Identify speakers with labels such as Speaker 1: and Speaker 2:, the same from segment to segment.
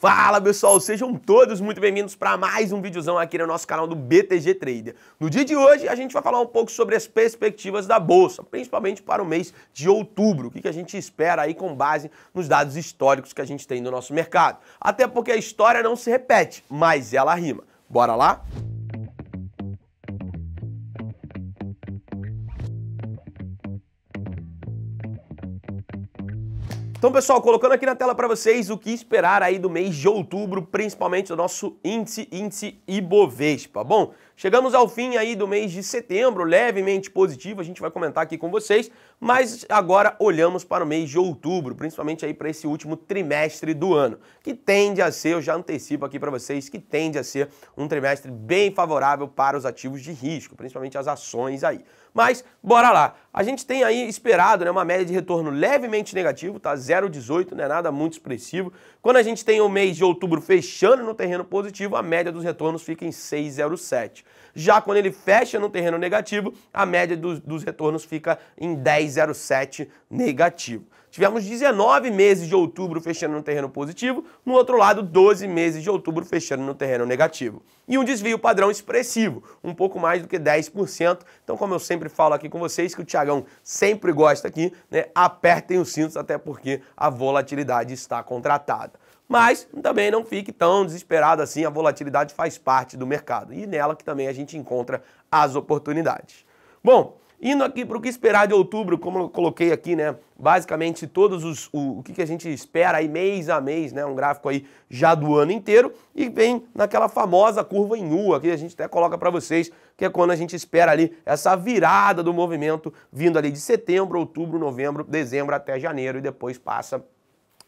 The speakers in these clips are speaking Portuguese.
Speaker 1: Fala pessoal, sejam todos muito bem-vindos para mais um videozão aqui no nosso canal do BTG Trader. No dia de hoje a gente vai falar um pouco sobre as perspectivas da Bolsa, principalmente para o mês de outubro, o que a gente espera aí com base nos dados históricos que a gente tem no nosso mercado. Até porque a história não se repete, mas ela rima. Bora lá? Então, pessoal, colocando aqui na tela para vocês o que esperar aí do mês de outubro, principalmente do nosso índice Ibovespa. Bom, chegamos ao fim aí do mês de setembro, levemente positivo, a gente vai comentar aqui com vocês, mas agora olhamos para o mês de outubro, principalmente aí para esse último trimestre do ano, que tende a ser, eu já antecipo aqui para vocês, que tende a ser um trimestre bem favorável para os ativos de risco, principalmente as ações aí. Mas, bora lá. A gente tem aí esperado, né, uma média de retorno levemente negativo, tá? 0,18, não é nada muito expressivo. Quando a gente tem o mês de outubro fechando no terreno positivo, a média dos retornos fica em 6,07. Já quando ele fecha no terreno negativo, a média dos retornos fica em 10,07 negativo. Tivemos 19 meses de outubro fechando no terreno positivo, no outro lado 12 meses de outubro fechando no terreno negativo. E um desvio padrão expressivo, um pouco mais do que 10%. Então, como eu sempre falo aqui com vocês, que o Thiagão sempre gosta aqui, né, apertem os cintos, até porque a volatilidade está contratada. Mas também não fique tão desesperado assim, a volatilidade faz parte do mercado e nela que também a gente encontra as oportunidades. Bom, indo aqui para o que esperar de outubro, como eu coloquei aqui, né, basicamente todos o que a gente espera aí mês a mês, né, um gráfico aí já do ano inteiro e vem naquela famosa curva em U, aqui a gente até coloca para vocês, que é quando a gente espera ali essa virada do movimento vindo ali de setembro, outubro, novembro, dezembro até janeiro e depois passa.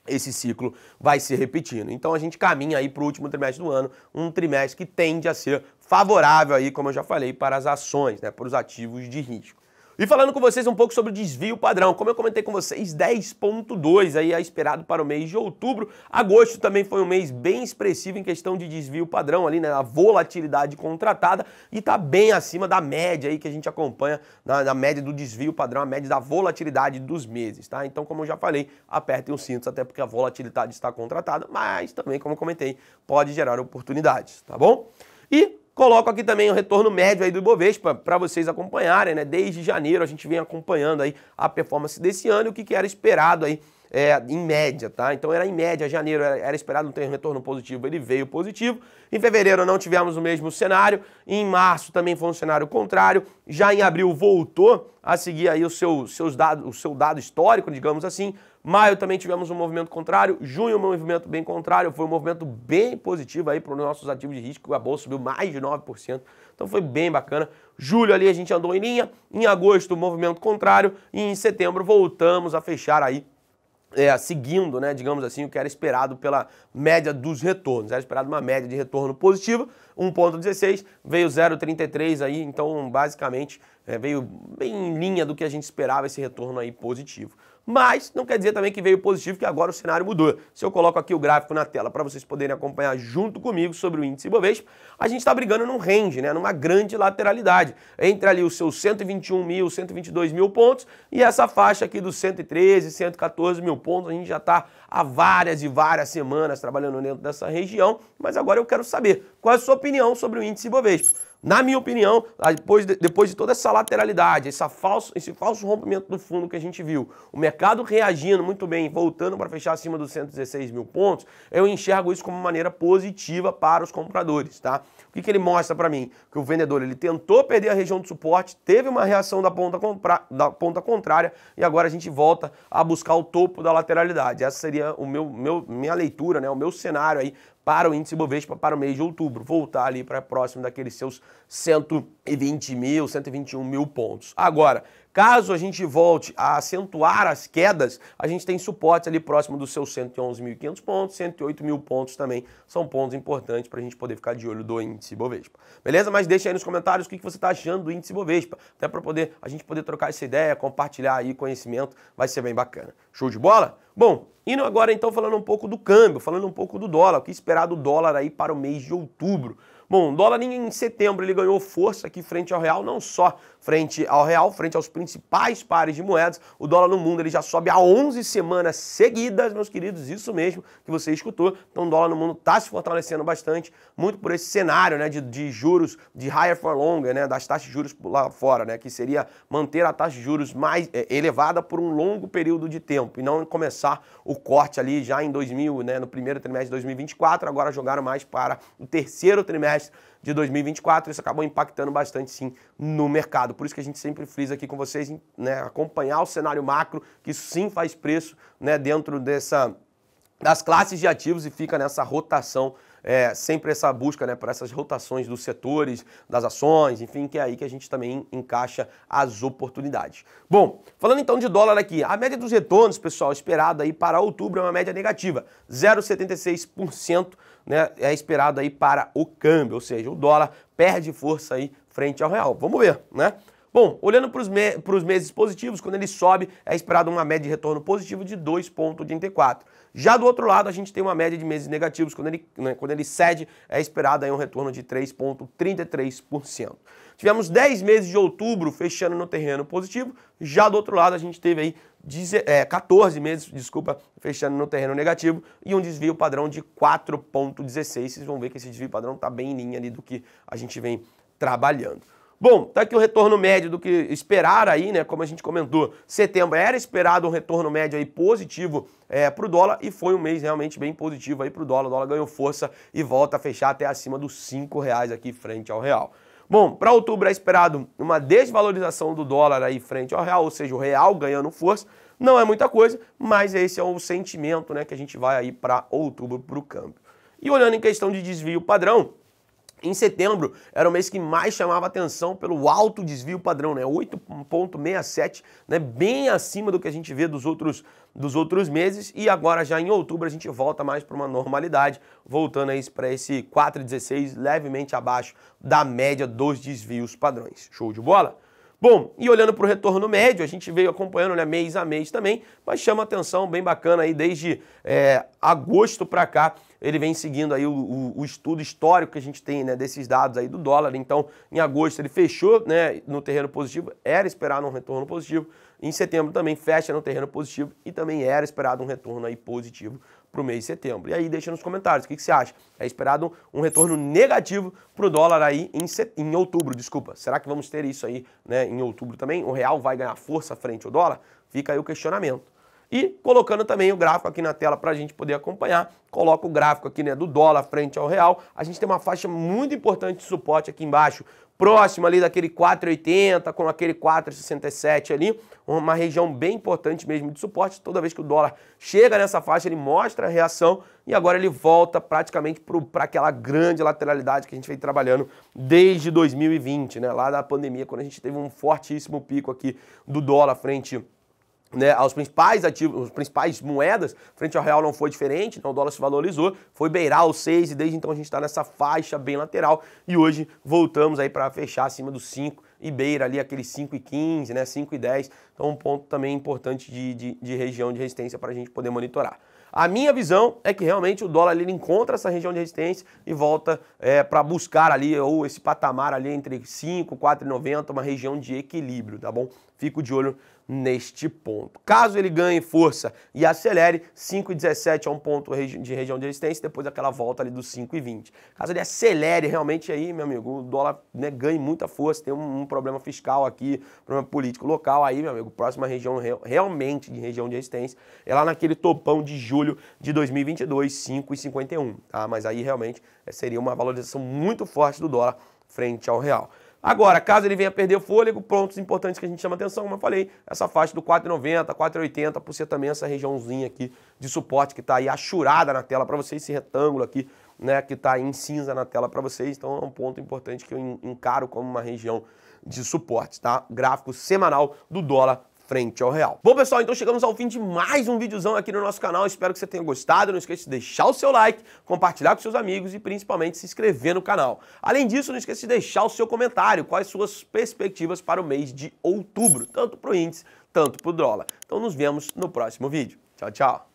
Speaker 1: Esse ciclo vai se repetindo. Então a gente caminha aí para o último trimestre do ano, um trimestre que tende a ser favorável aí, como eu já falei, para as ações, né, para os ativos de risco. E falando com vocês um pouco sobre o desvio padrão, como eu comentei com vocês, 10,2 aí é esperado para o mês de outubro. Agosto também foi um mês bem expressivo em questão de desvio padrão ali, né, a volatilidade contratada e está bem acima da média aí que a gente acompanha, na média do desvio padrão, a média da volatilidade dos meses, tá? Então, como eu já falei, apertem os cintos até porque a volatilidade está contratada, mas também, como eu comentei, pode gerar oportunidades, tá bom? E coloco aqui também o retorno médio aí do Ibovespa para vocês acompanharem, né? Desde janeiro a gente vem acompanhando aí a performance desse ano e o que era esperado aí em média, tá? Então era em média, janeiro era esperado ter um retorno positivo, ele veio positivo. Em fevereiro não tivemos o mesmo cenário, em março também foi um cenário contrário, já em abril voltou a seguir aí o seu dado histórico, digamos assim. Maio também tivemos um movimento contrário, junho um movimento bem contrário, foi um movimento bem positivo aí para os nossos ativos de risco, a bolsa subiu mais de 9%, então foi bem bacana. Julho ali a gente andou em linha, em agosto movimento contrário e em setembro voltamos a fechar aí seguindo, né, digamos assim, o que era esperado pela média dos retornos. Era esperado uma média de retorno positiva, 1,16, veio 0,33 aí, então basicamente veio bem em linha do que a gente esperava esse retorno aí positivo. Mas não quer dizer também que veio positivo, que agora o cenário mudou. Se eu coloco aqui o gráfico na tela para vocês poderem acompanhar junto comigo sobre o índice Ibovespa, a gente está brigando num range, né, numa grande lateralidade, entre ali os seus 121 mil, 122 mil pontos e essa faixa aqui dos 113, 114 mil pontos. A gente já está há várias e várias semanas trabalhando dentro dessa região, mas agora eu quero saber qual é a sua opinião sobre o índice Ibovespa. Na minha opinião, depois de toda essa lateralidade, esse falso rompimento do fundo que a gente viu, o mercado reagindo muito bem, voltando para fechar acima dos 116 mil pontos, eu enxergo isso como uma maneira positiva para os compradores, tá? O que ele mostra para mim? Que o vendedor ele tentou perder a região de suporte, teve uma reação da ponta contrária e agora a gente volta a buscar o topo da lateralidade. Essa seria minha leitura, né? O meu cenário aí para o índice Ibovespa para o mês de outubro, voltar ali para próximo daqueles seus 120 mil, 121 mil pontos. Agora, caso a gente volte a acentuar as quedas, a gente tem suporte ali próximo dos seus 111.500 pontos, 108 mil pontos também são pontos importantes para a gente poder ficar de olho do índice Ibovespa. Beleza? Mas deixa aí nos comentários o que você está achando do índice Ibovespa, até para a gente poder trocar essa ideia, compartilhar aí conhecimento, vai ser bem bacana. Show de bola? Bom, indo agora então falando um pouco do câmbio, falando um pouco do dólar, o que esperar do dólar aí para o mês de outubro. Bom, o dólar em setembro ele ganhou força aqui frente ao real, não só frente ao real, frente aos principais pares de moedas. O dólar no mundo ele já sobe há 11 semanas seguidas, meus queridos, isso mesmo que você escutou. Então o dólar no mundo está se fortalecendo bastante, muito por esse cenário, né, de juros, de higher for longer, né, das taxas de juros lá fora, né, que seria manter a taxa de juros mais elevada por um longo período de tempo e não começar o corte ali já em 2000, né, no primeiro trimestre de 2024, agora jogaram mais para o terceiro trimestre de 2024, isso acabou impactando bastante sim no mercado. Por isso que a gente sempre frisa aqui com vocês, né, acompanhar o cenário macro, que isso sim faz preço, né, dentro das classes de ativos e fica nessa rotação, sempre essa busca, né, por essas rotações dos setores, das ações, enfim, que é aí que a gente também encaixa as oportunidades. Bom, falando então de dólar aqui, a média dos retornos, pessoal, esperada aí para outubro é uma média negativa, 0,76%, né, é esperado aí para o câmbio, ou seja, o dólar perde força aí frente ao real. Vamos ver, né? Bom, olhando para os meses positivos, quando ele sobe, é esperado uma média de retorno positivo de 2,84. Já do outro lado, a gente tem uma média de meses negativos, quando ele cede, é esperado aí um retorno de 3,33%. Tivemos 10 meses de outubro fechando no terreno positivo, já do outro lado a gente teve aí 14 meses, fechando no terreno negativo e um desvio padrão de 4,16. Vocês vão ver que esse desvio padrão está bem em linha ali do que a gente vem trabalhando. Bom, tá aqui o retorno médio do que esperar aí, né? Como a gente comentou, setembro era esperado um retorno médio aí positivo para o dólar e foi um mês realmente bem positivo aí para o dólar. O dólar ganhou força e volta a fechar até acima dos R$5 aqui frente ao real. Bom, para outubro é esperado uma desvalorização do dólar aí frente ao real, ou seja, o real ganhando força. Não é muita coisa, mas esse é o sentimento, né, que a gente vai aí para outubro para o câmbio. E olhando em questão de desvio padrão, em setembro era o mês que mais chamava atenção pelo alto desvio padrão, né? 8,67, né? Bem acima do que a gente vê dos outros meses. E agora já em outubro a gente volta mais para uma normalidade, voltando aí para esse 4,16, levemente abaixo da média dos desvios padrões. Show de bola? Bom, e olhando para o retorno médio, a gente veio acompanhando, né, mês a mês também, mas chama atenção, bem bacana aí, desde agosto para cá, ele vem seguindo aí o estudo histórico que a gente tem, né, desses dados aí do dólar. Então, em agosto ele fechou, né, no terreno positivo, era esperado um retorno positivo. Em setembro também fecha no terreno positivo e também era esperado um retorno aí positivo para o mês de setembro. E aí deixa nos comentários, o que você acha? É esperado um retorno negativo para o dólar aí em outubro, desculpa. Será que vamos ter isso aí, né, em outubro também? O real vai ganhar força frente ao dólar? Fica aí o questionamento. E colocando também o gráfico aqui na tela para a gente poder acompanhar, coloca o gráfico aqui, né, do dólar frente ao real. A gente tem uma faixa muito importante de suporte aqui embaixo, próximo ali daquele 4,80 com aquele 4,67 ali, uma região bem importante mesmo de suporte. Toda vez que o dólar chega nessa faixa, ele mostra a reação e agora ele volta praticamente para aquela grande lateralidade que a gente vem trabalhando desde 2020, né, lá da pandemia, quando a gente teve um fortíssimo pico aqui do dólar frente, né, aos principais ativos, as principais moedas, frente ao real não foi diferente, então o dólar se valorizou, foi beirar os 6 e desde então a gente está nessa faixa bem lateral e hoje voltamos aí para fechar acima dos 5 e beira ali aqueles 5,15, né, 5,10, então um ponto também importante de região de resistência para a gente poder monitorar. A minha visão é que realmente o dólar ele encontra essa região de resistência e volta para buscar ali, ou esse patamar ali entre 5 e 4,90, uma região de equilíbrio, tá bom? Fico de olho neste ponto. Caso ele ganhe força e acelere, 5,17 é um ponto de região de resistência, depois aquela volta ali dos 5,20. Caso ele acelere realmente aí, meu amigo, o dólar, né, ganhe muita força, tem um problema fiscal aqui, problema político local aí, meu amigo, próxima região realmente de região de resistência é lá naquele topão de julho de 2022, 5,51, tá? Mas aí realmente seria uma valorização muito forte do dólar frente ao real. Agora, caso ele venha perder fôlego, pontos importantes que a gente chama atenção, como eu falei, essa faixa do 4,90, 4,80, por ser também essa regiãozinha aqui de suporte que está aí achurada na tela para vocês, esse retângulo aqui, né, que está em cinza na tela para vocês, então é um ponto importante que eu encaro como uma região de suporte, tá? Gráfico semanal do dólar frente ao real. Bom, pessoal, então chegamos ao fim de mais um videozão aqui no nosso canal. Espero que você tenha gostado. Não esqueça de deixar o seu like, compartilhar com seus amigos e principalmente se inscrever no canal. Além disso, não esqueça de deixar o seu comentário. Quais suas perspectivas para o mês de outubro, tanto para o índice, tanto para o dólar. Então nos vemos no próximo vídeo. Tchau, tchau.